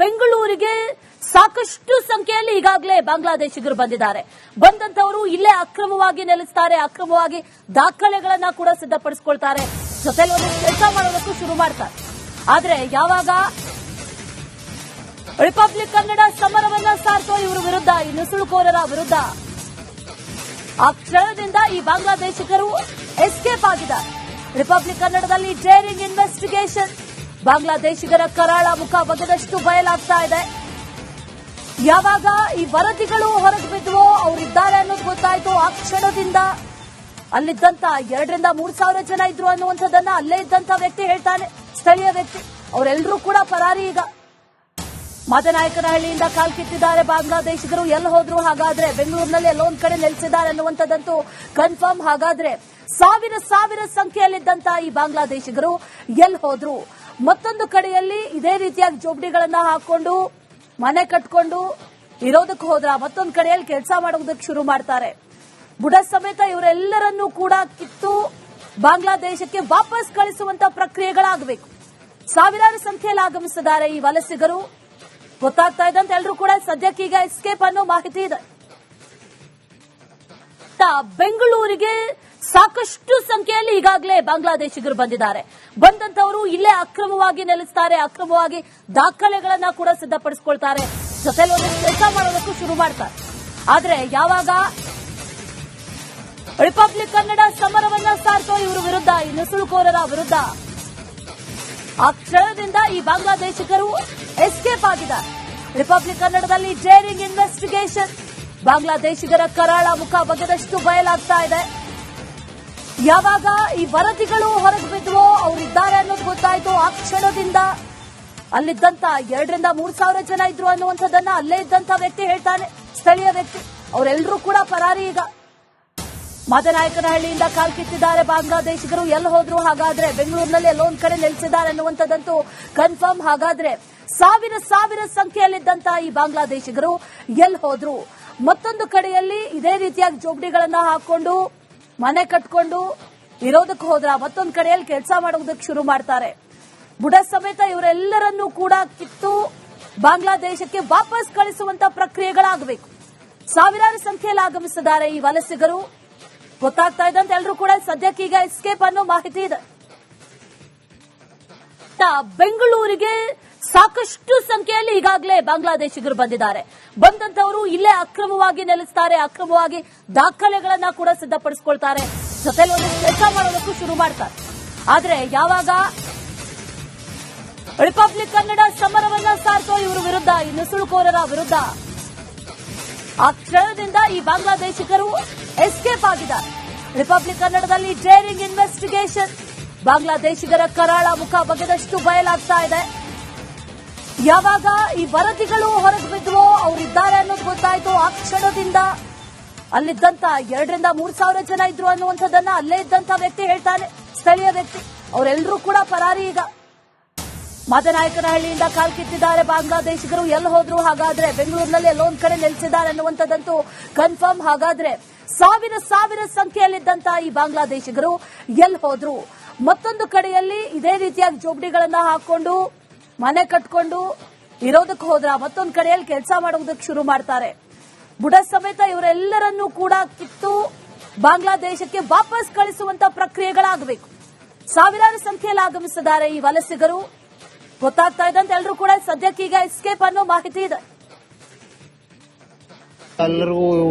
ಬೆಂಗಳೂರಿಗೆ ಸಾಕಷ್ಟು ಸಂಖ್ಯೆಯಲ್ಲಿ ಈಗಾಗಲೇ ಬಾಂಗ್ಲಾದೇಶಿಗರು ಬಂದಿದ್ದಾರೆ. ಬಂದಂತವರು ಇಲ್ಲೇ ಅಕ್ರಮವಾಗಿ ನೆಲೆಸ್ತಾರೆ, ಅಕ್ರಮವಾಗಿ ದಾಖಲೆಗಳನ್ನ ಕೂಡ ಸಿದ್ಧಪಡಿಸಿಕೊಳ್ತಾರೆ, ಜೊತೆಲಿ ಒಂದು ಕೆಲಸ ಮಾಡೋದಕ್ಕೂ ಶುರು ಮಾಡ್ತಾರೆ. ಆದ್ರೆ ಯಾವಾಗ ರಿಪಬ್ಲಿಕ್ ಕನ್ನಡ ಸಮರವನ್ನ ಸಾರ್ತೋ ಇವರ ವಿರುದ್ಧ, ಈ ನುಸುಳುಕೋರರ ವಿರುದ್ಧ, ಆ ಕ್ಷಣದಿಂದ ಈ ಬಾಂಗ್ಲಾದೇಶಿಗರು ಎಸ್ಕೇಪ್ ಆಗಿದ್ದಾರೆ. ರಿಪಬ್ಲಿಕ್ ಕನ್ನಡದಲ್ಲಿ ಡೇರಿಂಗ್ ಇನ್ವೆಸ್ಟಿಗೇಷನ್, ಬಾಂಗ್ಲಾದೇಶಿಗರ ಕರಾಳ ಮುಖ ಬಗೆದಷ್ಟು ಬಯಲಾಗ್ತಾ ಇದೆ. ಯಾವಾಗ ಈ ವರದಿಗಳು ಹೊರಗೆ ಬಿದ್ದುವೋ, ಅವರಿದ್ದಾರೆ ಅನ್ನೋದು ಗೊತ್ತಾಯ್ತು, ಆ ಕ್ಷಣದಿಂದ ಅಲ್ಲಿದ್ದಂತ 2,000-3,000 ಜನ ಇದ್ರು ಅನ್ನುವಂಥದ್ದನ್ನ ಅಲ್ಲೇ ಇದ್ದಂತ ವ್ಯಕ್ತಿ ಹೇಳ್ತಾನೆ, ಸ್ಥಳೀಯ ವ್ಯಕ್ತಿ. ಅವರೆಲ್ಲರೂ ಕೂಡ ಪರಾರಿ. ಈಗ ಮಾದನಾಯಕನಹಳ್ಳಿಯಿಂದ ಕಾಲ್ಕಿತ್ತಿದ್ದಾರೆ ಬಾಂಗ್ಲಾದೇಶಿಗರು. ಎಲ್ಲಿ ಹೋದ್ರು? ಹಾಗಾದ್ರೆ ಬೆಂಗಳೂರಿನಲ್ಲಿ ಎಲ್ಲೊಂದ್ ಕಡೆ ನೆಲೆಸಿದ್ದಾರೆ ಅನ್ನುವಂಥದ್ದಂತೂ ಕನ್ಫರ್ಮ್. ಹಾಗಾದ್ರೆ ಸಾವಿರ ಸಂಖ್ಯೆಯಲ್ಲಿದ್ದಂತ ಈ ಬಾಂಗ್ಲಾದೇಶಿಗರು ಎಲ್ಲಿ ಹೋದ್ರು? ಮತ್ತೊಂದು ಕಡೆಯಲ್ಲಿ ಇದೇ ರೀತಿಯಾಗಿ ಜೋಬಡಿಗಳನ್ನ ಹಾಕೊಂಡು ಮನೆ ಕಟ್ಕೊಂಡು ಇರೋದಕ್ಕೆ ಹೋದ್ರ, ಮತ್ತೊಂದು ಕಡೆಯಲ್ಲಿ ಕೆಲಸ ಮಾಡೋದಕ್ಕೆ ಶುರು ಮಾಡ್ತಾರೆ. ಬುಡ ಸಮೇತ ಇವರೆಲ್ಲರನ್ನೂ ಕೂಡ ಕಿತ್ತು ಬಾಂಗ್ಲಾದೇಶಕ್ಕೆ ವಾಪಸ್ ಕಳಿಸುವಂತ ಪ್ರಕ್ರಿಯೆಗಳಾಗಬೇಕು. ಸಾವಿರಾರು ಸಂಖ್ಯೆಯಲ್ಲಿ ಆಗಮಿಸಿದ್ದಾರೆ ಈ ವಲಸಿಗರು. ಗೊತ್ತಾಗ್ತಾ ಇದ್ದಂತೆ ಎಲ್ಲರೂ ಕೂಡ ಸದ್ಯಕ್ಕೀಗ ಎಸ್ಕೇಪ್ ಅನ್ನೋ ಮಾಹಿತಿ ಇದೆ. ಬೆಂಗಳೂರಿಗೆ ಸಾಕಷ್ಟು ಸಂಖ್ಯೆಯಲ್ಲಿ ಈಗಾಗಲೇ ಬಾಂಗ್ಲಾದೇಶಿಗರು ಬಂದಿದ್ದಾರೆ. ಬಂದಂತವರು ಇಲ್ಲೇ ಅಕ್ರಮವಾಗಿ ನೆಲೆಸ್ತಾರೆ, ಅಕ್ರಮವಾಗಿ ದಾಖಲೆಗಳನ್ನ ಕೂಡ ಸಿದ್ಧಪಡಿಸಿಕೊಳ್ತಾರೆ, ಜೊತೆಲಿ ಒಂದು ಕೆಲಸ ಮಾಡೋದಕ್ಕೂ ಶುರು ಮಾಡ್ತಾರೆ. ಆದ್ರೆ ಯಾವಾಗ ರಿಪಬ್ಲಿಕ್ ಕನ್ನಡ ಸಮರವನ್ನ ಸಾರ್ತೋ ಇವರ ವಿರುದ್ಧ, ಈ ನುಸುಳುಕೋರರ ವಿರುದ್ಧ, ಆ ಕ್ಷಣದಿಂದ ಈ ಬಾಂಗ್ಲಾದೇಶಿಗರು ಎಸ್ಕೇಪ್ ಆಗಿದ್ದಾರೆ. ರಿಪಬ್ಲಿಕ್ ಕನ್ನಡದಲ್ಲಿ ಡೇರಿಂಗ್ ಇನ್ವೆಸ್ಟಿಗೇಷನ್, ಬಾಂಗ್ಲಾದೇಶಿಗರ ಕರಾಳ ಮುಖ ಬಗೆದಷ್ಟು ಬಯಲಾಗ್ತಾ ಇದೆ. ಯಾವಾಗ ಈ ವರದಿಗಳು ಹೊರಗೆ ಬಿದ್ದುವೋ, ಅವರಿದ್ದಾರೆ ಅನ್ನೋದು ಗೊತ್ತಾಯ್ತು, ಆ ಕ್ಷಣದಿಂದ ಅಲ್ಲಿದ್ದಂತ 2,000-3,000 ಜನ ಇದ್ರು ಅನ್ನುವಂಥದ್ದನ್ನ ಅಲ್ಲೇ ಇದ್ದಂತ ವ್ಯಕ್ತಿ ಹೇಳ್ತಾನೆ, ಸ್ಥಳೀಯ ವ್ಯಕ್ತಿ. ಅವರೆಲ್ಲರೂ ಕೂಡ ಪರಾರಿ. ಈಗ ಮಾದನಾಯಕನಹಳ್ಳಿಯಿಂದ ಕಾಲ್ಕಿತ್ತಿದ್ದಾರೆ ಬಾಂಗ್ಲಾದೇಶಿಗರು. ಎಲ್ಲಿ ಹೋದ್ರು? ಹಾಗಾದ್ರೆ ಬೆಂಗಳೂರಿನಲ್ಲಿ ಎಲ್ಲೊಂದ್ ಕಡೆ ನೆಲೆಸಿದ್ದಾರೆ ಅನ್ನುವಂಥದ್ದಂತೂ ಕನ್ಫರ್ಮ್. ಹಾಗಾದ್ರೆ ಸಾವಿರ ಸಂಖ್ಯೆಯಲ್ಲಿದ್ದಂತ ಈ ಬಾಂಗ್ಲಾದೇಶಿಗರು ಎಲ್ಲಿ ಹೋದ್ರು? ಮತ್ತೊಂದು ಕಡೆಯಲ್ಲಿ ಇದೇ ರೀತಿಯಾಗಿ ಜೋಬಡಿಗಳನ್ನ ಹಾಕೊಂಡು ಮನೆ ಕಟ್ಕೊಂಡು ಇರೋದಕ್ಕೆ ಹೋದ್ರ, ಮತ್ತೊಂದು ಕಡೆಯಲ್ಲಿ ಕೆಲಸ ಮಾಡೋದಕ್ಕೆ ಶುರು ಮಾಡ್ತಾರೆ. ಬುಡ ಸಮೇತ ಇವರೆಲ್ಲರನ್ನೂ ಕೂಡ ಕಿತ್ತು ಬಾಂಗ್ಲಾದೇಶಕ್ಕೆ ವಾಪಸ್ ಕಳಿಸುವಂತ ಪ್ರಕ್ರಿಯೆಗಳಾಗಬೇಕು. ಸಾವಿರಾರು ಸಂಖ್ಯೆಯಲ್ಲಿ ಆಗಮಿಸಿದ್ದಾರೆ ಈ ವಲಸಿಗರು. ಗೊತ್ತಾಗ್ತಾ ಇದ್ದಂತೆ ಎಲ್ಲರೂ ಕೂಡ ಸದ್ಯಕ್ಕೀಗ ಎಸ್ಕೇಪ್ ಅನ್ನೋ ಮಾಹಿತಿ ಇದೆ. ಬೆಂಗಳೂರಿಗೆ ಸಾಕಷ್ಟು ಸಂಖ್ಯೆಯಲ್ಲಿ ಈಗಾಗಲೇ ಬಾಂಗ್ಲಾದೇಶಿಗರು ಬಂದಿದ್ದಾರೆ. ಬಂದಂತವರು ಇಲ್ಲೇ ಅಕ್ರಮವಾಗಿ ನೆಲೆಸ್ತಾರೆ, ಅಕ್ರಮವಾಗಿ ದಾಖಲೆಗಳನ್ನ ಕೂಡ ಸಿದ್ಧಪಡಿಸಿಕೊಳ್ತಾರೆ, ಜೊತೆಲಿ ಒಂದು ಕೆಲಸ ಮಾಡೋದಕ್ಕೂ ಶುರು ಮಾಡ್ತಾರೆ. ಆದ್ರೆ ಯಾವಾಗ ರಿಪಬ್ಲಿಕ್ ಕನ್ನಡ ಸಮರವನ್ನ ಸಾರ್ತೋ ಇವರ ವಿರುದ್ಧ, ಈ ನುಸುಳುಕೋರರ ವಿರುದ್ಧ, ಆ ಕ್ಷಣದಿಂದ ಈ ಬಾಂಗ್ಲಾದೇಶಿಗರು ಎಸ್ಕೇಪ್ ಆಗಿದ್ದಾರೆ. ರಿಪಬ್ಲಿಕ್ ಕನ್ನಡದಲ್ಲಿ ಡೇರಿಂಗ್ ಇನ್ವೆಸ್ಟಿಗೇಷನ್, ಬಾಂಗ್ಲಾದೇಶಿಗರ ಕರಾಳ ಮುಖ ಬಗೆದಷ್ಟು ಬಯಲಾಗ್ತಾ ಇದೆ. ಯಾವಾಗ ಈ ವರದಿಗಳು ಹೊರಗೆ ಬಿದ್ದುವೋ, ಅವರಿದ್ದಾರೆ ಅನ್ನೋದು ಗೊತ್ತಾಯ್ತು, ಆ ಕ್ಷಣದಿಂದ ಅಲ್ಲಿದ್ದಂತ 2,000-3,000 ಜನ ಇದ್ರು ಅನ್ನುವಂಥದ್ದನ್ನ ಅಲ್ಲೇ ಇದ್ದಂತ ವ್ಯಕ್ತಿ ಹೇಳ್ತಾನೆ, ಸ್ಥಳೀಯ ವ್ಯಕ್ತಿ. ಅವರೆಲ್ಲರೂ ಕೂಡ ಪರಾರಿ. ಈಗ ಮಾದನಾಯಕನಹಳ್ಳಿಯಿಂದ ಕಾಲ್ಕಿತ್ತಿದ್ದಾರೆ ಬಾಂಗ್ಲಾದೇಶಿಗರು. ಎಲ್ಲಿ ಹೋದ್ರು? ಹಾಗಾದ್ರೆ ಬೆಂಗಳೂರಿನಲ್ಲಿ ಎಲ್ಲೊಂದ್ ಕಡೆ ನೆಲೆಸಿದ್ದಾರೆ ಅನ್ನುವಂಥದ್ದಂತೂ ಕನ್ಫರ್ಮ್. ಹಾಗಾದ್ರೆ ಸಾವಿರ ಸಂಖ್ಯೆಯಲ್ಲಿದ್ದಂತ ಈ ಬಾಂಗ್ಲಾದೇಶಿಗರು ಎಲ್ಲಿ ಹೋದ್ರು? ಮತ್ತೊಂದು ಕಡೆಯಲ್ಲಿ ಇದೇ ರೀತಿಯಾಗಿ ಜೋಬಡಿಗಳನ್ನ ಹಾಕೊಂಡು ಮನೆ ಕಟ್ಕೊಂಡು ಇರೋದಕ್ಕೆ ಹೋದ್ರ, ಮತ್ತೊಂದು ಕಡೆಯಲ್ಲಿ ಕೆಲಸ ಮಾಡೋದಕ್ಕೆ ಶುರು ಮಾಡ್ತಾರೆ. ಬುಡ ಸಮೇತ ಇವರೆಲ್ಲರನ್ನೂ ಕೂಡ ಕಿತ್ತು ಬಾಂಗ್ಲಾದೇಶಕ್ಕೆ ವಾಪಸ್ ಕಳಿಸುವಂತ ಪ್ರಕ್ರಿಯೆಗಳಾಗಬೇಕು. ಸಾವಿರಾರು ಸಂಖ್ಯೆಯಲ್ಲಿ ಆಗಮಿಸಿದ್ದಾರೆ ಈ ವಲಸಿಗರು. ಗೊತ್ತಾಗ್ತಾ ಇದ್ದಂತೆ ಎಲ್ಲರೂ ಕೂಡ ಸದ್ಯಕ್ಕೀಗ ಎಸ್ಕೇಪ್ ಅನ್ನೋ ಮಾಹಿತಿ ಇದೆ. ಎಲ್ಲರೂ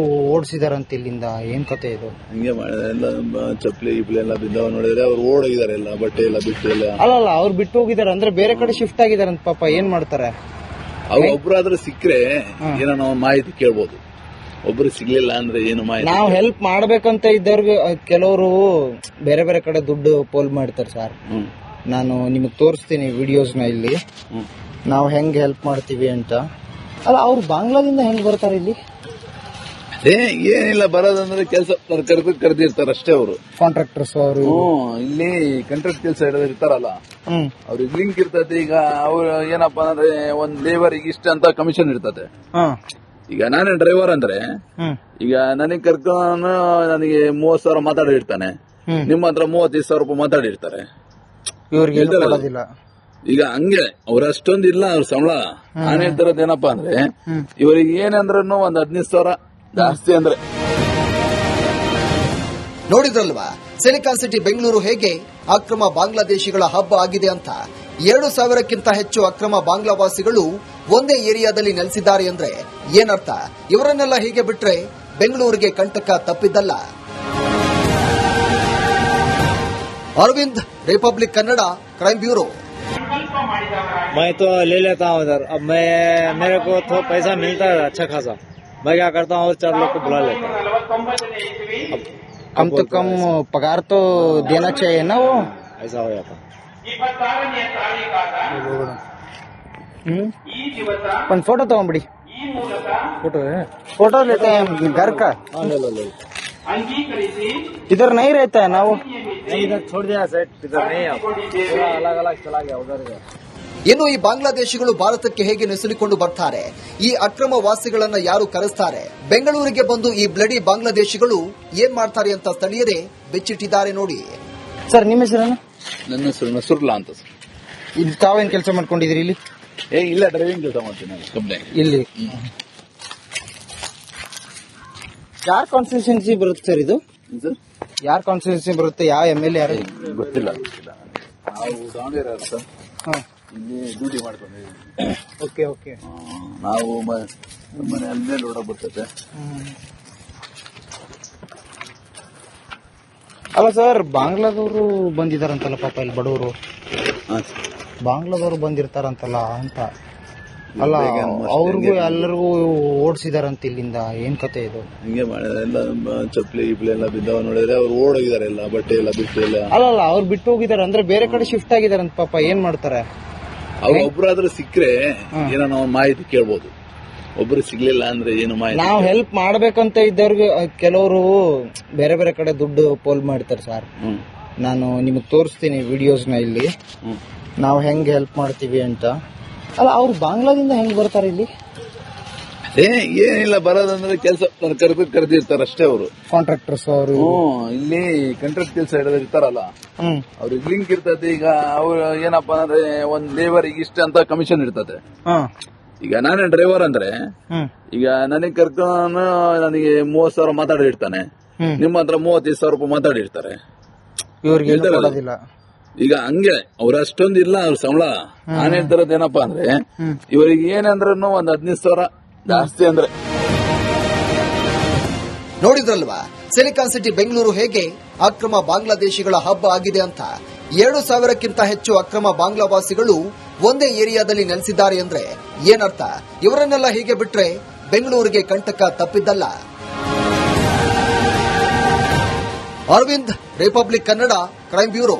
ಓಡಿಸಿದಾರಂತ ಇಲ್ಲಿಂದ. ಏನ್ ಕತೆ ಇದು? ಹಿಂಗೆ ಎಲ್ಲ ಚಪ್ಪಲಿ ಗಿಪ್ಲಿ ಎಲ್ಲ ಬಿದ್ದಾವ ನೋಡಿದ್ರೆ ಅವ್ರು ಓಡೋಗಿದ್ದಾರೆ, ಎಲ್ಲ ಬಟ್ಟೆ ಎಲ್ಲ ಬಿಟ್ಟು ಎಲ್ಲ. ಅಲ್ಲ ಅವ್ರು ಬಿಟ್ಟು ಹೋಗಿದಾರೆ ಅಂದ್ರೆ ಬೇರೆ ಕಡೆ ಶಿಫ್ಟ್ ಆಗಿದಾರಂತ. ಪಾಪ ಏನ್ ಮಾಡ್ತಾರೆ? ಅವ್ರು ಒಬ್ರಾದ್ರೂ ಸಿಕ್ಕರೆ ಏನೋ ನಾವು ಮಾಹಿತಿ ಕೇಳ್ಬೋದು, ಒಬ್ರು ಸಿಗ್ಲಿಲ್ಲ ಅಂದ್ರೆ ಏನು ಮಾಹಿತಿ. ನಾವು ಹೆಲ್ಪ್ ಮಾಡ್ಬೇಕಂತ ಇದ್ದವ್ರಿಗೆ ಕೆಲವರು ಬೇರೆ ಬೇರೆ ಕಡೆ ದುಡ್ಡು ಪೋಲ್ ಮಾಡ್ತಾರೆ ಸರ್. ನಾನು ನಿಮಗೆ ತೋರಿಸ್ತೀನಿ ವಿಡಿಯೋಸ್ನ ಇಲ್ಲಿ, ನಾವು ಹೆಂಗ್ ಹೆಲ್ಪ್ ಮಾಡ್ತೀವಿ ಅಂತ. ಅಲ್ಲ ಅವ್ರು ಬಾಂಗ್ಲಾದಿಂದ ಹೆಂಗ್ ಬರ್ತಾರೆ ಇಲ್ಲಿ? ಏನಿಲ್ಲ, ಬರೋದಂದ್ರೆ ಕೆಲಸ ಕರೆದಿರ್ತಾರೆ ಅಷ್ಟೇ. ಅವರು ಕಾಂಟ್ರಾಕ್ಟರ್ಸ್ ಅವರು ಇಲ್ಲಿ ಕಾಂಟ್ರಾಕ್ಟ್ ಕೆಲಸ ಇರ್ತಾರಲ್ಲ, ಅವ್ರಿಗೆ ಲಿಂಕ್ ಇರ್ತದೆ. ಈಗ ಅವ್ರು ಏನಪ್ಪಾ ಅಂದ್ರೆ ಒಂದ್ ಲೇಬರ್ಗೆ ಇಷ್ಟ ಅಂತ ಕಮಿಷನ್ ಇರ್ತದೆ. ಈಗ ನಾನೇ ಡ್ರೈವರ್ ಅಂದ್ರೆ ಈಗ ನನಗೆ ಕರ್ಕೊಂಡು ನನಗೆ 30,000 ಮಾತಾಡಿರ್ತಾನೆ, ನಿಮ್ಮ ಹತ್ರ 35,000 ರೂಪಾಯಿ ಮಾತಾಡಿರ್ತಾರೆ. ಇವ್ರಿಗೆ ಈಗ ಹಂಗೆ ಅವ್ರ ಅಷ್ಟೊಂದು ಇಲ್ಲ ಅವ್ರ ಸಂಬಳ. ನಾನು ಹೇಳ್ತಿರೋದು ಏನಪ್ಪಾ ಅಂದ್ರೆ ಇವರಿಗೆ ಏನಂದ್ರೂ ಒಂದ್ 15,000 ಜಾಸ್ತಿ ಅಂದ್ರೆ. ನೋಡಿದ್ರಲ್ವಾ ಸಿಲಿಕಾನ್ ಸಿಟಿ ಬೆಂಗಳೂರು ಹೇಗೆ ಅಕ್ರಮ ಬಾಂಗ್ಲಾದೇಶಿಗಳ ಹಬ್ಬ ಆಗಿದೆ ಅಂತ. 7,000ಕ್ಕಿಂತ ಹೆಚ್ಚು ಅಕ್ರಮ ಬಾಂಗ್ಲಾವಾಸಿಗಳು ಒಂದೇ ಏರಿಯಾದಲ್ಲಿ ನೆಲೆಸಿದ್ದಾರೆ ಅಂದ್ರೆ ಏನರ್ಥ? ಇವರನ್ನೆಲ್ಲ ಹೀಗೆ ಬಿಟ್ರೆ ಬೆಂಗಳೂರಿಗೆ ಕಂಟಕ ತಪ್ಪಿದ್ದಲ್ಲ. Aravind, Republic Kannada, crime bureau. मैं तो ले लेता हूँ उधर. अब मेरे को तो पैसा मिलता है अच्छा खासा. मैं क्या करता हूँ और 4 लोग को बुला लेता हूँ. कम तो कम पगार तो देना चाहिए ना, वो ऐसा हो जाता. पण फोटो तಗೊಂಡ್ಬಿಡಿ. फोटो लेते हैं घर का. इधर नहीं रहता है ना वो. इधर छोड़ दिया सेट. इधर नहीं है. पूरा अलग अलग चला गया उधर. ಇನ್ನು ಈ ಬಾಂಗ್ಲಾದೇಶಿಗಳು ಭಾರತಕ್ಕೆ ಹೇಗೆ ನುಸುಳಿಕೊಂಡು ಬರ್ತಾರೆ, ಈ ಅಕ್ರಮ ವಾಸಿಗಳನ್ನ ಯಾರು ಕರೆಸ್ತಾರೆ, ಬೆಂಗಳೂರಿಗೆ ಬಂದು ಈ ಬ್ಲಡಿ ಬಾಂಗ್ಲಾದೇಶಿಗಳು ಏನ್ ಮಾಡ್ತಾರೆ ಅಂತ ಸ್ಥಳೀಯರೇ ಬೆಚ್ಚಿಟ್ಟಿದ್ದಾರೆ ನೋಡಿ. ಸರ್, ನಿಮ್ಮ ಹೆಸರೇನು? ನನ್ನ ಹೆಸರು ನಸುರ್ಲಾ ಅಂತ ಸರ್. ಇಲ್ಲಿ ತಾವೇನ್ ಕೆಲಸ ಮಾಡ್ಕೊಂಡಿದ್ರಿ ಇಲ್ಲಿ? ಇಲ್ಲ, ಡ್ರೈವಿಂಗ್ ಕೆಲಸ ಮಾಡ್ತೀನಿ ನಾನು ಕಂಪ್ನಿ ಇಲ್ಲಿ. ಯಾರ ಕಾನ್ಸ್ಟಿಟ್ಯೂನ್ಸಿ ಬರುತ್ತೆ ಸರ್ ಇದು? ಯಾರ ಕಾನ್ಸ್ಟಿಟ್ಯೂನ್ಸಿ ಬರುತ್ತೆ? ಯಾವ MLA ಯಾರು? ಗೊತ್ತಿಲ್ಲ. ನಾವು ದಾವಣಗೆರೆ ಸರ್, ಇಲ್ಲಿ ಡ್ಯೂಟಿ ಮಾಡ್ಕೊಂಡಿದ್ದೀವಿ. Okay okay. ನಾವು ಮನೆ ಅಲ್ಲೇ ಲೋಡ ಬರ್ತದೆ. ಅಲ್ಲ ಸರ್, ಬಾಂಗ್ಲಾದವರು ಬಂದಿದಾರಂತಲ್ಲ ಪಾಪ ಇಲ್ಲಿ ಬಡವರು. ಬಾಂಗ್ಲಾದವರು ಬಂದಿರ್ತಾರಂತಲ್ಲ ಅಂತ. ಅಲ್ಲ, ಅವ್ರಿಗೂ ಎಲ್ಲರಿಗೂ ಓಡಿಸಿದಾರಂತ ಇಲ್ಲಿಂದ. ಏನ್ ಕತೆ ಇದು? ಹಿಂಗೆ ಮಾಡಿದಾರೆ. ಎಲ್ಲ ಚಪ್ಪಲಿ ಗಿಪ್ಲಿ ಎಲ್ಲ ಬಿದ್ದವ ನೋಡಿದ್ರೆ ಅವ್ರು ಓಡೋಗಿದ್ದಾರೆ. ಎಲ್ಲ ಬಟ್ಟೆ ಎಲ್ಲ ಬಿಟ್ಟು ಎಲ್ಲ. ಅಲ್ಲ, ಅವ್ರು ಬಿಟ್ಟು ಹೋಗಿದಾರೆ ಅಂದ್ರೆ ಬೇರೆ ಕಡೆ ಶಿಫ್ಟ್ ಆಗಿದಾರಂತ ಪಾಪ. ಏನ್ ಮಾಡ್ತಾರೆ? ಅವ್ರು ಒಬ್ರಾದ್ರೂ ಸಿಕ್ಕರೆ ಏನೋ ನಾವು ಮಾಹಿತಿ ಕೇಳ್ಬೋದು. ಒಬ್ರು ಸಿಗ್ಲಿಲ್ಲ ಅಂದ್ರೆ ಏನು ಮಾಹಿತಿ. ನಾವು ಹೆಲ್ಪ್ ಮಾಡ್ಬೇಕಂತ ಇದ್ದವ್ರಿಗೆ ಕೆಲವರು ಬೇರೆ ಬೇರೆ ಕಡೆ ದುಡ್ಡು ಪೋಲ್ ಮಾಡ್ತಾರೆ ಸರ್. ನಾನು ನಿಮಗೆ ತೋರಿಸ್ತೀನಿ ವಿಡಿಯೋಸ್ನ ಇಲ್ಲಿ, ನಾವು ಹೆಂಗ್ ಹೆಲ್ಪ್ ಮಾಡ್ತೀವಿ ಅಂತ. ಅಲ್ಲ, ಅವ್ರು ಬಾಂಗ್ಲಾದಿಂದ ಹೆಂಗ್ ಬರ್ತಾರೆ ಇಲ್ಲಿ? ಏನಿಲ್ಲ, ಬರೋದಂದ್ರೆ ಕೆಲಸ ಕರೆದಿರ್ತಾರೆ ಅಷ್ಟೇ. ಅವರು ಕಾಂಟ್ರಾಕ್ಟರ್ಸ್ ಅವರು ಇಲ್ಲಿ ಕಾಂಟ್ರಾಕ್ಟ್ ಕೆಲಸ ಇರ್ತಾರಲ್ಲ, ಅವ್ರಿಗೆ ಲಿಂಕ್ ಇರ್ತದೆ. ಈಗ ಅವ್ರು ಏನಪ್ಪಾ ಅಂದ್ರೆ ಒಂದ್ ಲೇಬರ್ಗೆ ಇಷ್ಟ ಅಂತ ಕಮಿಷನ್ ಇರ್ತದೆ. ಈಗ ನಾನೇ ಡ್ರೈವರ್ ಅಂದ್ರೆ ಈಗ ನನಗೆ ಕರ್ಕೊಂಡು ನನಗೆ 30,000 ಮಾತಾಡಿರ್ತಾನೆ. ನಿಮ್ಮ ಹತ್ರ 35,000 ರೂಪಾಯಿ ಮಾತಾಡಿರ್ತಾರೆ. ಇವ್ರಿಗೆ ಈಗ ಹಂಗೆ ಅವ್ರ ಅಷ್ಟೊಂದು ಇಲ್ಲ ಅವ್ರ ಸಂಬಳ. ನಾನು ಹೇಳ್ತಿರೋದು ಏನಪ್ಪಾ ಅಂದ್ರೆ ಇವರಿಗೆ ಏನಂದ್ರೂ ಒಂದ್ 15,000 ಜಾಸ್ತಿ ಅಂದ್ರೆ. ನೋಡಿದ್ರಲ್ವಾ ಸಿಲಿಕಾನ್ ಸಿಟಿ ಬೆಂಗಳೂರು ಹೇಗೆ ಅಕ್ರಮ ಬಾಂಗ್ಲಾದೇಶಿಗಳ ಹಬ್ಬ ಆಗಿದೆ ಅಂತ. 7,000ಕ್ಕಿಂತ ಹೆಚ್ಚು ಅಕ್ರಮ ಬಾಂಗ್ಲಾವಾಸಿಗಳು ಒಂದೇ ಏರಿಯಾದಲ್ಲಿ ನೆಲೆಸಿದ್ದಾರೆ ಅಂದ್ರೆ ಏನರ್ಥ? ಇವರನ್ನೆಲ್ಲ ಹೀಗೆ ಬಿಟ್ರೆ ಬೆಂಗಳೂರಿಗೆ ಕಂಟಕ ತಪ್ಪಿದ್ದಲ್ಲ. Aravind, Republic Kannada, crime bureau.